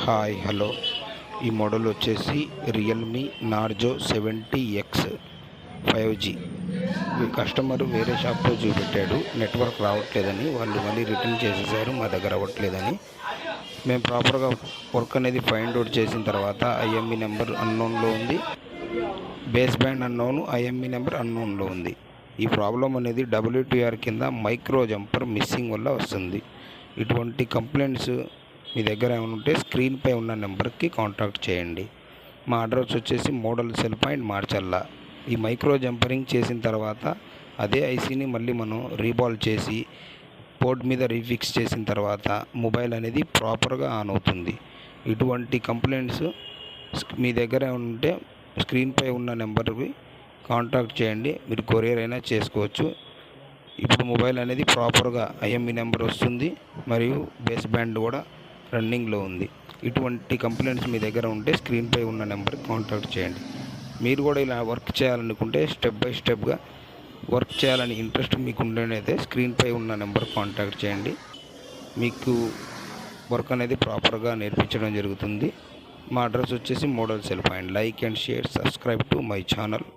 Hi hello ఈ model వచ్చేసి Realme Narzo 70X 5G. Customer వేరే షాప్లో చూపెట్టాడు, నెట్వర్క్ రావట్లేదని. వాళ్ళు మళ్ళీ రిటర్న్ చేసేసారు, మా దగ్గర అవ్వట్లేదని. మేము ప్రాపర్గా వర్క్ అనేది ఫైండ్ అవుట్ చేసిన తర్వాత ఐఎంఈ నెంబర్ అన్నోన్లో ఉంది, base band unknown, IME number అన్నోన్లో ఉంది. ఈ ప్రాబ్లం అనేది WTR కింద మైక్రో జంపర్ మిస్సింగ్ వల్ల వస్తుంది. ఇటువంటి కంప్లైంట్స్ మీ దగ్గర ఏమైనా ఉంటే స్క్రీన్పై ఉన్న నెంబర్కి కాంటాక్ట్ చేయండి. మా అడ్రస్ వచ్చేసి మోడల్ సెల్ పాయింట్ మార్చల్లా. ఈ మైక్రో జంపరింగ్ చేసిన తర్వాత అదే ఐసీని మళ్ళీ మనం రీబాల్ చేసి పోర్ట్ మీద రీఫిక్స్ చేసిన తర్వాత మొబైల్ అనేది ప్రాపర్గా ఆన్ అవుతుంది. ఇటువంటి కంప్లైంట్స్ మీ దగ్గర ఉంటే స్క్రీన్పై ఉన్న నెంబర్కి కాంటాక్ట్ చేయండి, మీరు కొరియర్ అయినా చేసుకోవచ్చు. ఇప్పుడు మొబైల్ అనేది ప్రాపర్గా ఐఎంఈ నెంబర్ వస్తుంది మరియు బేస్ బ్యాండ్ కూడా రన్నింగ్లో ఉంది. ఇటువంటి కంప్లైంట్స్ మీ దగ్గర ఉంటే స్క్రీన్పై ఉన్న నెంబర్కి కాంటాక్ట్ చేయండి. మీరు కూడా ఇలా వర్క్ చేయాలనుకుంటే స్టెప్ బై స్టెప్గా వర్క్ చేయాలని ఇంట్రెస్ట్ మీకు ఉండేనైతే స్క్రీన్పై ఉన్న నెంబర్ కాంటాక్ట్ చేయండి. మీకు వర్క్ అనేది ప్రాపర్గా నేర్పించడం జరుగుతుంది. మా అడ్రస్ వచ్చేసి model cell point. Like and share, subscribe to my channel.